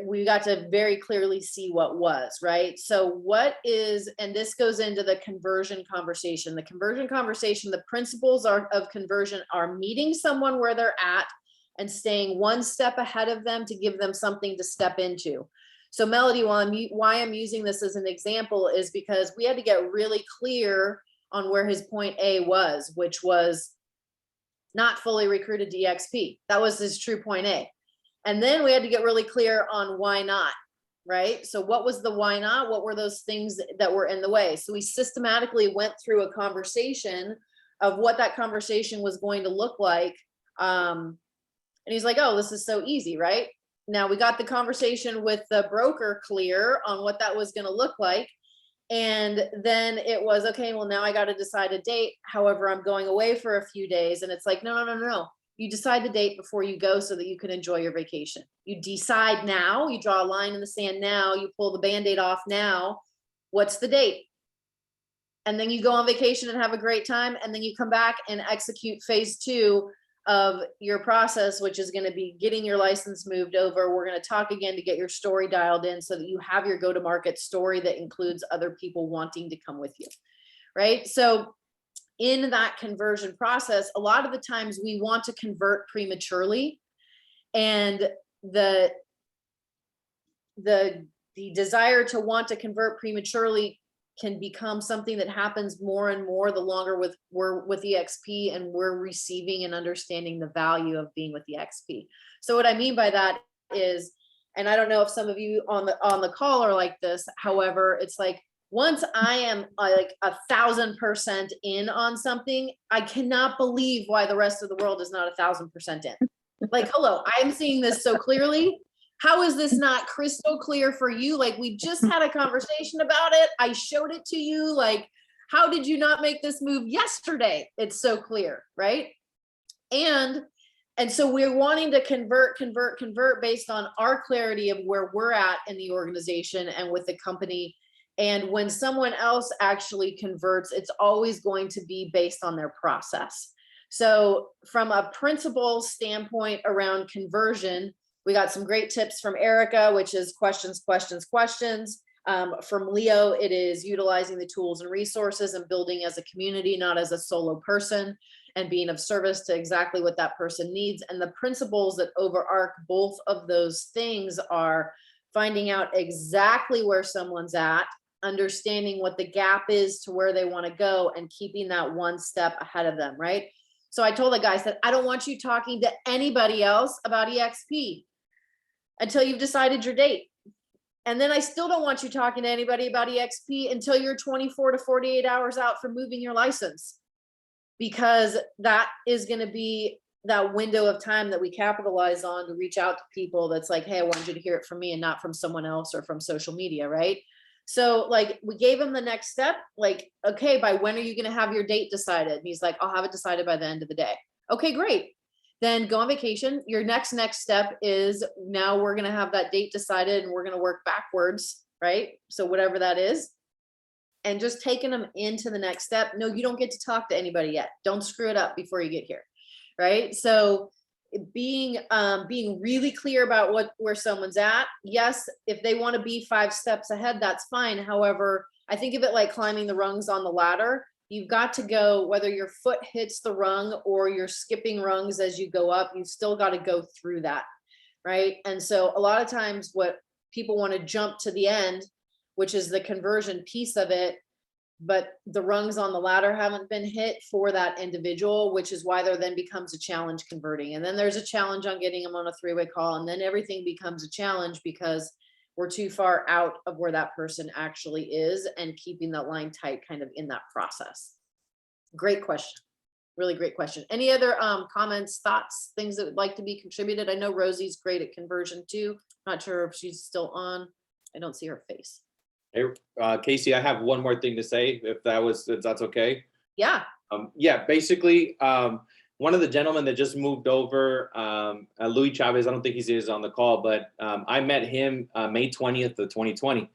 we got to very clearly see what was, right? So what is, and this goes into the conversion conversation. The conversion conversation, the principles of conversion are meeting someone where they're at and staying one step ahead of them to give them something to step into. So Melody, why I'm using this as an example is because we had to get really clear on where his point A was, which was not fully recruited to EXP. That was his true point A. And then we had to get really clear on why not, right? So what was the why not? What were those things that were in the way? So we systematically went through a conversation of what that conversation was going to look like. And he's like, oh, this is so easy, right? Now we got the conversation with the broker clear on what that was going to look like. And then it was, okay, well, now I got to decide a date. However, I'm going away for a few days. And it's like, no. You decide the date before you go so that you can enjoy your vacation. You decide now, you draw a line in the sand now, you pull the Band-Aid off now. What's the date? And then you go on vacation and have a great time. And then you come back and execute phase 2 of your process, which is going to be getting your license moved over. We're going to talk again to get your story dialed in so that you have your go-to-market story that includes other people wanting to come with you, right? So in that conversion process, a lot of the times we want to convert prematurely, and the desire to want to convert prematurely can become something that happens more and more the longer we're with EXP and we're receiving and understanding the value of being with EXP. So what I mean by that is, and I don't know if some of you on the call are like this, however, it's like, once I am like 1,000% in on something, I cannot believe why the rest of the world is not 1,000% in. Like, hello, I'm seeing this so clearly. How is this not crystal clear for you? Like, we just had a conversation about it. I showed it to you. Like, how did you not make this move yesterday? It's so clear, right? And so we're wanting to convert based on our clarity of where we're at in the organization and with the company. And when someone else actually converts, it's always going to be based on their process. So from a principle standpoint around conversion, we got some great tips from Erica, which is questions. From Leo, it is utilizing the tools and resources and building as a community, not as a solo person. and being of service to exactly what that person needs. And the principles that overarch both of those things are finding out exactly where someone's at, understanding what the gap is to where they want to go, and keeping that one step ahead of them, right? So I told the guys that I don't want you talking to anybody else about EXP until you've decided your date. And then I still don't want you talking to anybody about EXP until you're 24 to 48 hours out from moving your license, because that is going to be that window of time that we capitalize on to reach out to people. That's like, hey, I wanted you to hear it from me and not from someone else or from social media, right? So like we gave him the next step, like, okay, by when are you going to have your date decided? And he's like, I'll have it decided by the end of the day. Okay, great. Then go on vacation. Your next step is now we're going to have that date decided and we're going to work backwards, right? So whatever that is, and just taking them into the next step. No, you don't get to talk to anybody yet. Don't screw it up before you get here, right? So being really clear about where someone's at. Yes, if they want to be 5 steps ahead, that's fine. However, I think of it like climbing the rungs on the ladder. You've got to go, whether your foot hits the rung or you're skipping rungs as you go up, you've still got to go through that, right? And so a lot of times what people want to jump to the end, which is the conversion piece of it, but the rungs on the ladder haven't been hit for that individual, which is why there then becomes a challenge converting. And then there's a challenge on getting them on a 3-way call. And then everything becomes a challenge because we're too far out of where that person actually is, and keeping that line tight kind of in that process. Great question. Really great question. Any other comments, thoughts, things that would like to be contributed? I know Rosie's great at conversion too. Not sure if she's still on. I don't see her face. Hey, Casey, I have one more thing to say, if that's okay. Yeah. Yeah, basically, one of the gentlemen that just moved over, Louis Chavez, I don't think he is on the call, but I met him May 20th of 2020,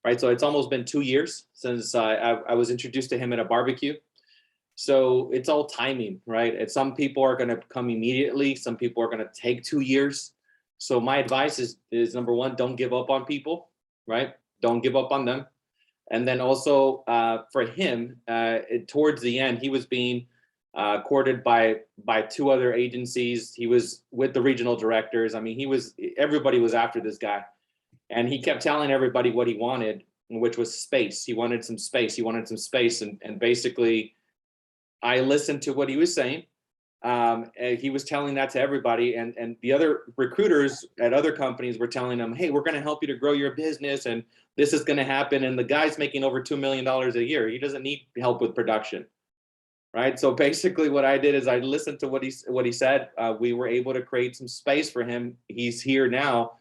right? So it's almost been 2 years since I was introduced to him at a barbecue. So it's all timing, right? And some people are going to come immediately. Some people are going to take 2 years. So my advice is number one, don't give up on people, right? Don't give up on them. And then also for him, towards the end, he was being courted by 2 other agencies. He was with the regional directors. I mean, everybody was after this guy. And he kept telling everybody what he wanted, which was space. He wanted some space. He wanted some space. And basically, I listened to what he was saying. And he was telling that to everybody. And the other recruiters at other companies were telling him, hey, we're going to help you to grow your business. And this is going to happen. And the guy's making over $2 million a year. He doesn't need help with production. Right. So basically what I did is I listened to what he said. We were able to create some space for him. He's here now.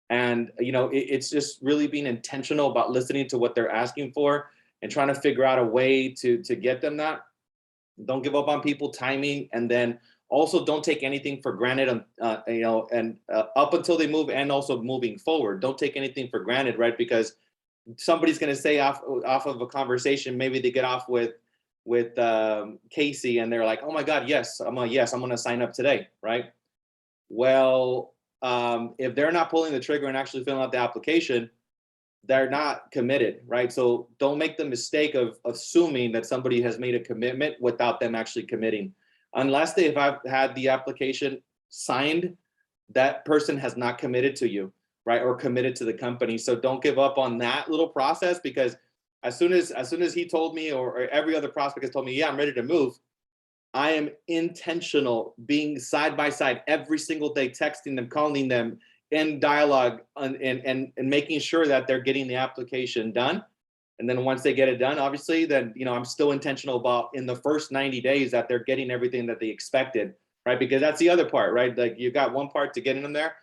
And, it's just really being intentional about listening to what they're asking for and trying to figure out a way to get them that. Don't give up on people, timing, and then also don't take anything for granted, and up until they move, and also moving forward. Don't take anything for granted, right? Because somebody's going to say off of a conversation, maybe they get off with Casey and they're like, oh my God, yes, I'm going to sign up today, right? Well, if they're not pulling the trigger and actually filling out the application, they're not committed, right? So don't make the mistake of assuming that somebody has made a commitment without them actually committing. Unless they've had the application signed, that person has not committed to you, right? Or committed to the company. So don't give up on that little process, because as soon as he told me, or every other prospect has told me, yeah, I'm ready to move, I am intentional, being side by side every single day, texting them, calling them, in dialogue, and making sure that they're getting the application done. And then once they get it done, obviously, then, I'm still intentional about in the first 90 days that they're getting everything that they expected, right? Because that's the other part, right? Like, you got one part to getting them there.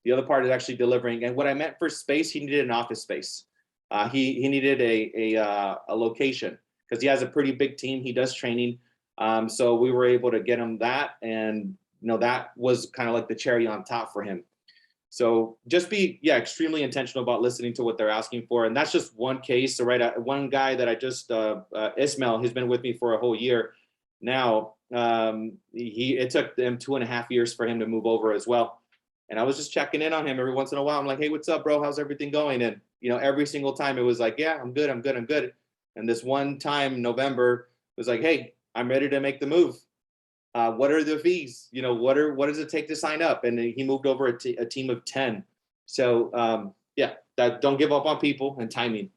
The other part is actually delivering. And what I meant for space, he needed an office space. He needed a location, because he has a pretty big team. He does training. So we were able to get him that. And, that was kind of like the cherry on top for him. So just be, extremely intentional about listening to what they're asking for. And that's just one case. So one guy that I just, Ismail, he's been with me for a whole year now. It took them 2.5 years for him to move over as well. And I was just checking in on him every once in a while. I'm like, hey, what's up, bro? How's everything going? And, every single time it was like, yeah, I'm good. And this one time, November, was like, hey, I'm ready to make the move. what are the fees? You know, what does it take to sign up? And then he moved over a team of 10. So yeah, that don't give up on people and timing.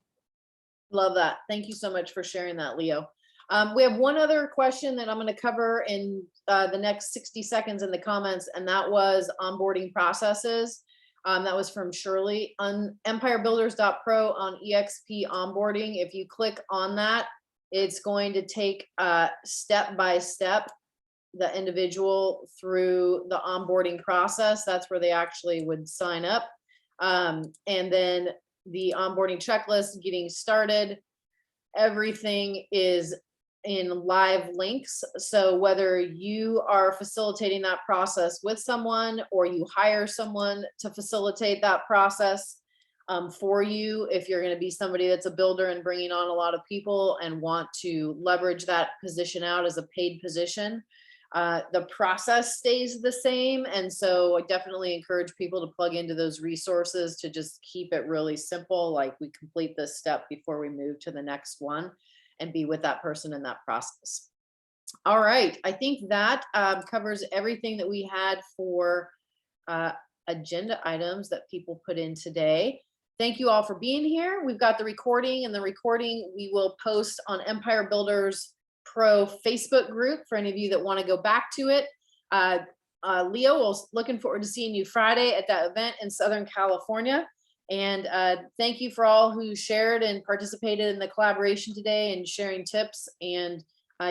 Love that. Thank you so much for sharing that, Leo. We have one other question that I'm going to cover in the next 60 seconds in the comments, and that was onboarding processes. That was from Shirley on empirebuilders.pro on EXP onboarding. If you click on that, it's going to take step by step the individual through the onboarding process. That's where they actually would sign up. And then the onboarding checklist, getting started, everything is in live links. So whether you are facilitating that process with someone or you hire someone to facilitate that process for you, if you're going to be somebody that's a builder and bringing on a lot of people and want to leverage that position out as a paid position, the process stays the same. And so I definitely encourage people to plug into those resources to just keep it really simple. Like we complete this step before we move to the next one and be with that person in that process. All right. I think that covers everything that we had for agenda items that people put in today. Thank you all for being here. We've got the recording, and the recording we will post on Empire Builders Pro Facebook group for any of you that want to go back to it. Leo, looking forward to seeing you Friday at that event in Southern California. And thank you for all who shared and participated in the collaboration today and sharing tips and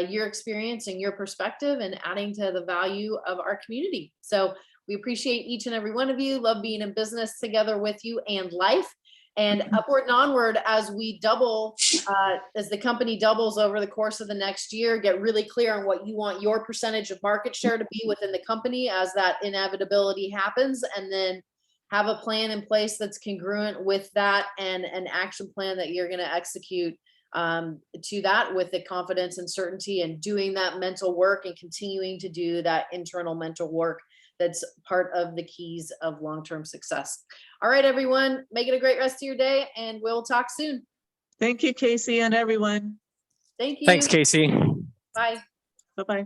your experience and your perspective and adding to the value of our community. So we appreciate each and every one of you. Love being in business together with you and life. And upward and onward as we double, as the company doubles over the course of the next year, get really clear on what you want your percentage of market share to be within the company as that inevitability happens, and then have a plan in place that's congruent with that and an action plan that you're going to execute to that with the confidence and certainty, and doing that mental work and continuing to do that internal mental work that's part of the keys of long-term success. All right, everyone, make it a great rest of your day, and we'll talk soon. Thank you, Casey, and everyone. Thank you. Thanks, Casey. Bye. Bye-bye.